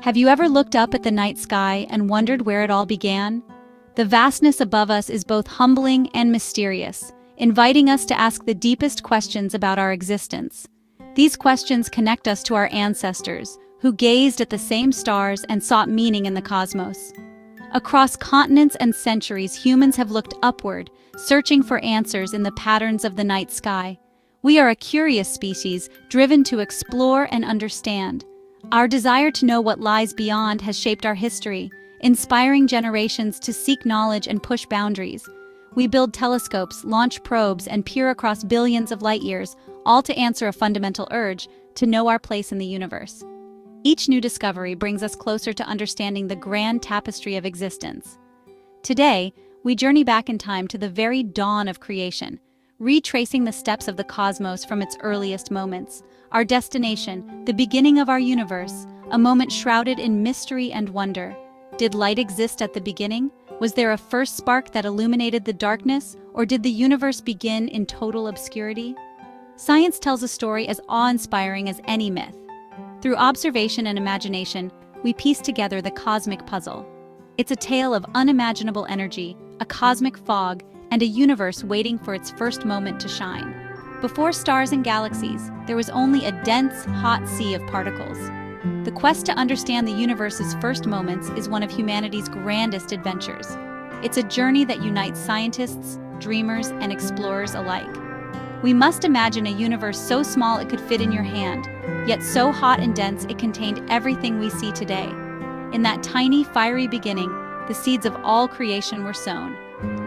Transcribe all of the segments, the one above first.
Have you ever looked up at the night sky and wondered where it all began? The vastness above us is both humbling and mysterious, inviting us to ask the deepest questions about our existence. These questions connect us to our ancestors, who gazed at the same stars and sought meaning in the cosmos. Across continents and centuries, humans have looked upward, searching for answers in the patterns of the night sky. We are a curious species, driven to explore and understand. Our desire to know what lies beyond has shaped our history, inspiring generations to seek knowledge and push boundaries. We build telescopes, launch probes, and peer across billions of light years, all to answer a fundamental urge to know our place in the universe. Each new discovery brings us closer to understanding the grand tapestry of existence. Today, we journey back in time to the very dawn of creation, retracing the steps of the cosmos from its earliest moments. Our destination, the beginning of our universe, a moment shrouded in mystery and wonder. Did light exist at the beginning? Was there a first spark that illuminated the darkness, or did the universe begin in total obscurity? Science tells a story as awe-inspiring as any myth. Through observation and imagination, we piece together the cosmic puzzle. It's a tale of unimaginable energy, a cosmic fog, and a universe waiting for its first moment to shine. Before stars and galaxies, there was only a dense, hot sea of particles. The quest to understand the universe's first moments is one of humanity's grandest adventures. It's a journey that unites scientists, dreamers, and explorers alike. We must imagine a universe so small it could fit in your hand, yet so hot and dense it contained everything we see today. In that tiny, fiery beginning, the seeds of all creation were sown.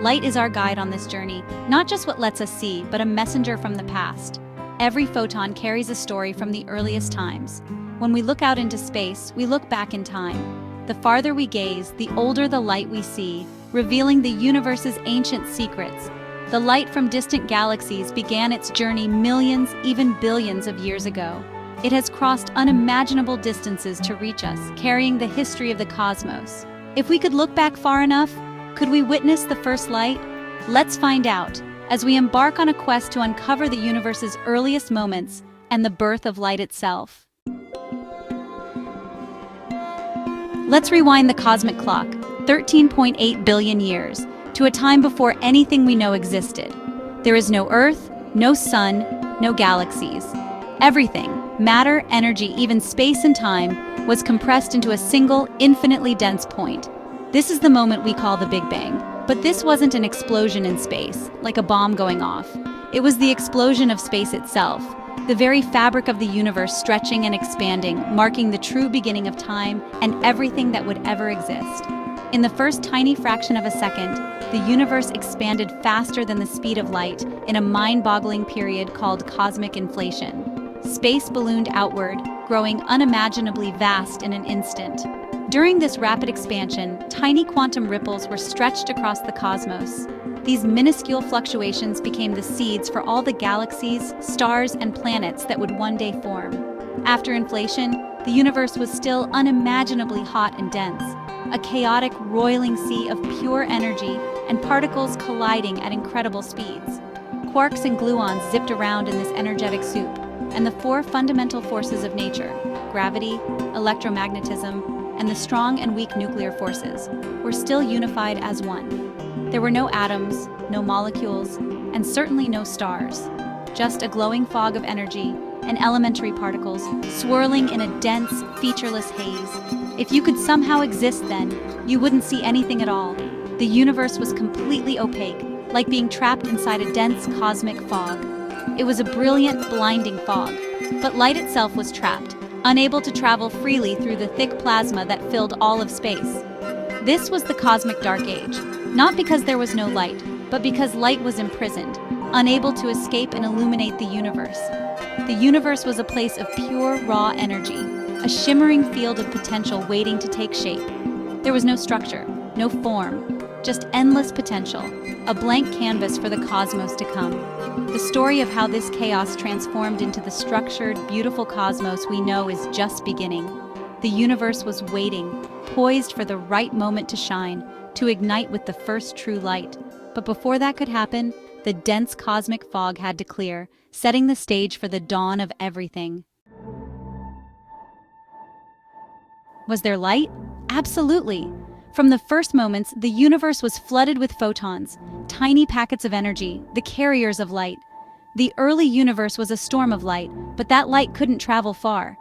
Light is our guide on this journey, not just what lets us see, but a messenger from the past. Every photon carries a story from the earliest times. When we look out into space, we look back in time. The farther we gaze, the older the light we see, revealing the universe's ancient secrets. The light from distant galaxies began its journey millions, even billions of years ago. It has crossed unimaginable distances to reach us, carrying the history of the cosmos. If we could look back far enough, could we witness the first light? Let's find out, as we embark on a quest to uncover the universe's earliest moments and the birth of light itself. Let's rewind the cosmic clock, 13.8 billion years, to a time before anything we know existed. There is no Earth, no sun, no galaxies. Everything, matter, energy, even space and time, was compressed into a single, infinitely dense point. This is the moment we call the Big Bang. But this wasn't an explosion in space, like a bomb going off. It was the explosion of space itself, the very fabric of the universe stretching and expanding, marking the true beginning of time and everything that would ever exist. In the first tiny fraction of a second, the universe expanded faster than the speed of light in a mind-boggling period called cosmic inflation. Space ballooned outward, growing unimaginably vast in an instant. During this rapid expansion, tiny quantum ripples were stretched across the cosmos. These minuscule fluctuations became the seeds for all the galaxies, stars, and planets that would one day form. After inflation, the universe was still unimaginably hot and dense, a chaotic, roiling sea of pure energy and particles colliding at incredible speeds. Quarks and gluons zipped around in this energetic soup, and the four fundamental forces of nature, gravity, electromagnetism, and the strong and weak nuclear forces, were still unified as one. There were no atoms, no molecules, and certainly no stars. Just a glowing fog of energy and elementary particles swirling in a dense, featureless haze. If you could somehow exist then, you wouldn't see anything at all. The universe was completely opaque, like being trapped inside a dense cosmic fog. It was a brilliant, blinding fog, but light itself was trapped, unable to travel freely through the thick plasma that filled all of space. This was the cosmic dark age, not because there was no light, but because light was imprisoned, unable to escape and illuminate the universe. The universe was a place of pure, raw energy, a shimmering field of potential waiting to take shape. There was no structure, no form, just endless potential, a blank canvas for the cosmos to come. The story of how this chaos transformed into the structured, beautiful cosmos we know is just beginning. The universe was waiting, poised for the right moment to shine, to ignite with the first true light. But before that could happen, the dense cosmic fog had to clear, setting the stage for the dawn of everything. Was there light? Absolutely. From the first moments, the universe was flooded with photons, tiny packets of energy, the carriers of light. The early universe was a storm of light, but that light couldn't travel far.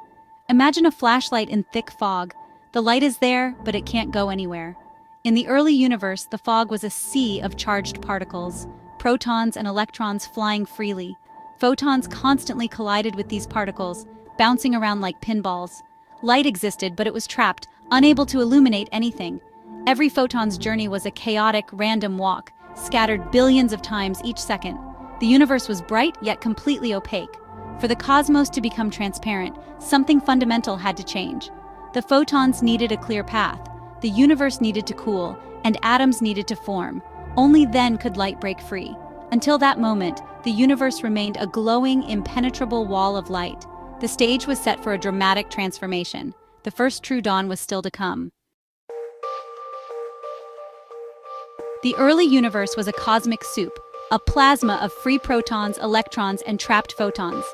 Imagine a flashlight in thick fog. The light is there, but it can't go anywhere. In the early universe, the fog was a sea of charged particles, protons and electrons flying freely. Photons constantly collided with these particles, bouncing around like pinballs. Light existed, but it was trapped, unable to illuminate anything. Every photon's journey was a chaotic, random walk, scattered billions of times each second. The universe was bright, yet completely opaque. For the cosmos to become transparent, something fundamental had to change. The photons needed a clear path, the universe needed to cool, and atoms needed to form. Only then could light break free. Until that moment, the universe remained a glowing, impenetrable wall of light. The stage was set for a dramatic transformation. The first true dawn was still to come. The early universe was a cosmic soup, a plasma of free protons, electrons, and trapped photons.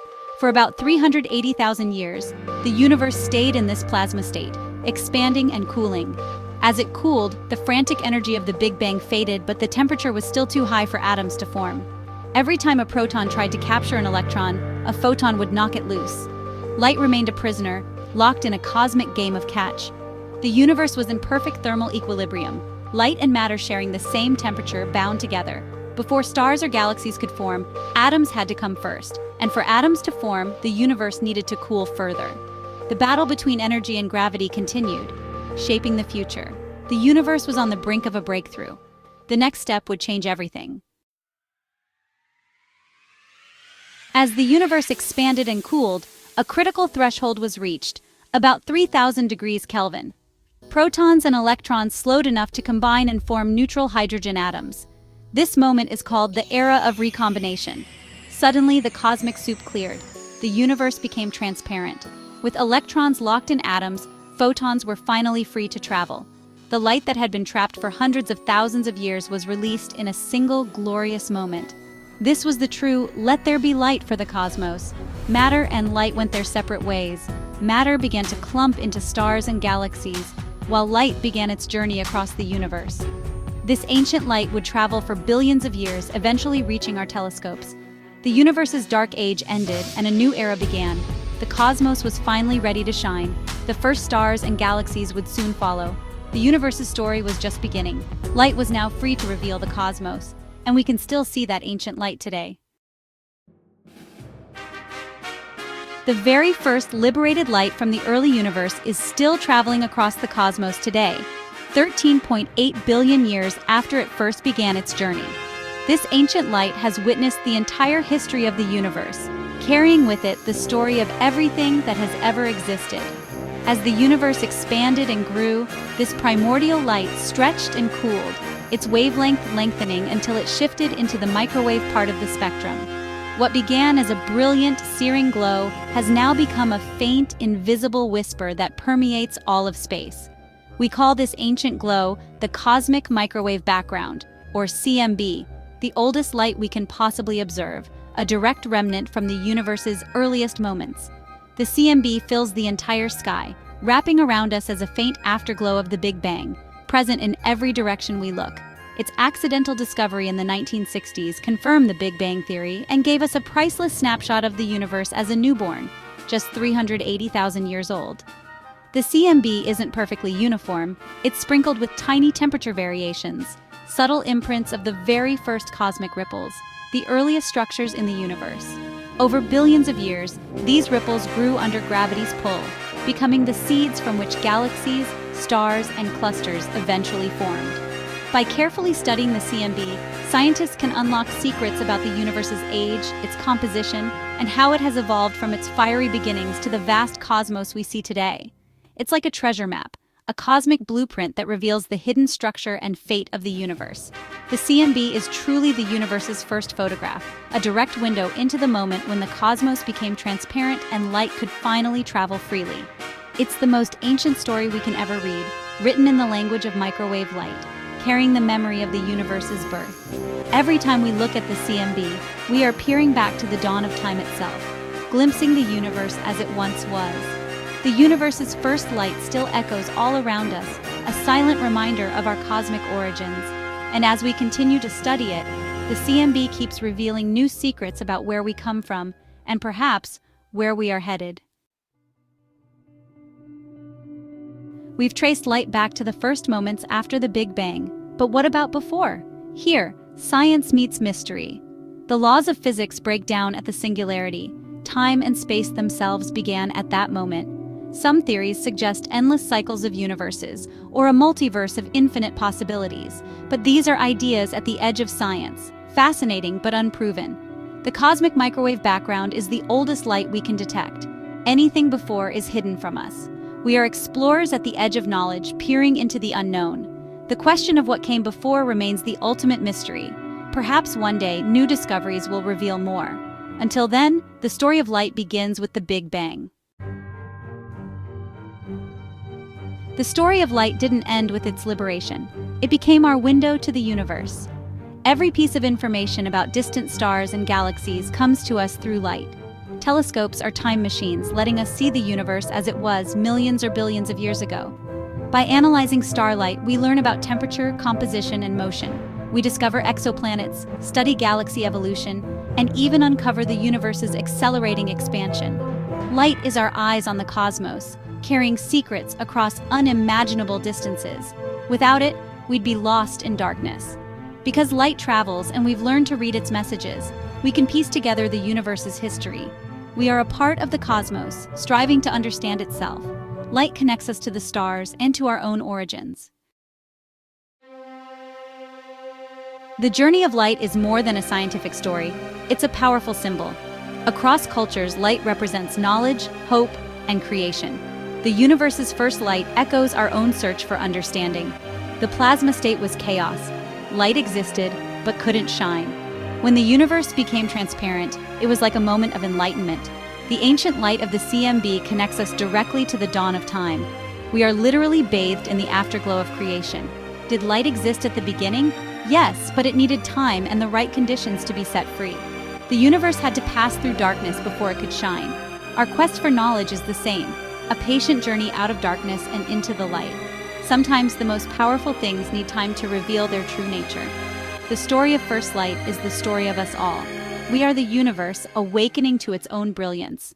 For about 380,000 years, the universe stayed in this plasma state, expanding and cooling. As it cooled, the frantic energy of the Big Bang faded, but the temperature was still too high for atoms to form. Every time a proton tried to capture an electron, a photon would knock it loose. Light remained a prisoner, locked in a cosmic game of catch. The universe was in perfect thermal equilibrium, light and matter sharing the same temperature, bound together. Before stars or galaxies could form, atoms had to come first, and for atoms to form, the universe needed to cool further. The battle between energy and gravity continued, shaping the future. The universe was on the brink of a breakthrough. The next step would change everything. As the universe expanded and cooled, a critical threshold was reached, about 3,000 degrees Kelvin. Protons and electrons slowed enough to combine and form neutral hydrogen atoms. This moment is called the era of recombination. Suddenly, the cosmic soup cleared. The universe became transparent. With electrons locked in atoms, photons were finally free to travel. The light that had been trapped for hundreds of thousands of years was released in a single glorious moment. This was the true "let there be light" for the cosmos. Matter and light went their separate ways. Matter began to clump into stars and galaxies, while light began its journey across the universe. This ancient light would travel for billions of years, eventually reaching our telescopes. The universe's dark age ended, and a new era began. The cosmos was finally ready to shine. The first stars and galaxies would soon follow. The universe's story was just beginning. Light was now free to reveal the cosmos, and we can still see that ancient light today. The very first liberated light from the early universe is still traveling across the cosmos today, 13.8 billion years after it first began its journey. This ancient light has witnessed the entire history of the universe, carrying with it the story of everything that has ever existed. As the universe expanded and grew, this primordial light stretched and cooled, its wavelength lengthening until it shifted into the microwave part of the spectrum. What began as a brilliant, searing glow has now become a faint, invisible whisper that permeates all of space. We call this ancient glow the cosmic microwave background, or CMB, the oldest light we can possibly observe, a direct remnant from the universe's earliest moments. The CMB fills the entire sky, wrapping around us as a faint afterglow of the Big Bang, present in every direction we look. Its accidental discovery in the 1960s confirmed the Big Bang theory and gave us a priceless snapshot of the universe as a newborn, just 380,000 years old. The CMB isn't perfectly uniform. It's sprinkled with tiny temperature variations, subtle imprints of the very first cosmic ripples, the earliest structures in the universe. Over billions of years, these ripples grew under gravity's pull, becoming the seeds from which galaxies, stars, and clusters eventually formed. By carefully studying the CMB, scientists can unlock secrets about the universe's age, its composition, and how it has evolved from its fiery beginnings to the vast cosmos we see today. It's like a treasure map, a cosmic blueprint that reveals the hidden structure and fate of the universe. The CMB is truly the universe's first photograph, a direct window into the moment when the cosmos became transparent and light could finally travel freely. It's the most ancient story we can ever read, written in the language of microwave light, carrying the memory of the universe's birth. Every time we look at the CMB, we are peering back to the dawn of time itself, glimpsing the universe as it once was. The universe's first light still echoes all around us, a silent reminder of our cosmic origins. And as we continue to study it, the CMB keeps revealing new secrets about where we come from, and perhaps where we are headed. We've traced light back to the first moments after the Big Bang, but what about before? Here, science meets mystery. The laws of physics break down at the singularity. Time and space themselves began at that moment. Some theories suggest endless cycles of universes, or a multiverse of infinite possibilities, but these are ideas at the edge of science, fascinating but unproven. The cosmic microwave background is the oldest light we can detect. Anything before is hidden from us. We are explorers at the edge of knowledge, peering into the unknown. The question of what came before remains the ultimate mystery. Perhaps one day, new discoveries will reveal more. Until then, the story of light begins with the Big Bang. The story of light didn't end with its liberation. It became our window to the universe. Every piece of information about distant stars and galaxies comes to us through light. Telescopes are time machines, letting us see the universe as it was millions or billions of years ago. By analyzing starlight, we learn about temperature, composition, and motion. We discover exoplanets, study galaxy evolution, and even uncover the universe's accelerating expansion. Light is our eyes on the cosmos, carrying secrets across unimaginable distances. Without it, we'd be lost in darkness. Because light travels and we've learned to read its messages, we can piece together the universe's history. We are a part of the cosmos, striving to understand itself. Light connects us to the stars and to our own origins. The journey of light is more than a scientific story. It's a powerful symbol. Across cultures, light represents knowledge, hope, and creation. The universe's first light echoes our own search for understanding. The plasma state was chaos. Light existed, but couldn't shine. When the universe became transparent, it was like a moment of enlightenment. The ancient light of the CMB connects us directly to the dawn of time. We are literally bathed in the afterglow of creation. Did light exist at the beginning? Yes, but it needed time and the right conditions to be set free. The universe had to pass through darkness before it could shine. Our quest for knowledge is the same. A patient journey out of darkness and into the light. Sometimes the most powerful things need time to reveal their true nature. The story of first light is the story of us all. We are the universe awakening to its own brilliance.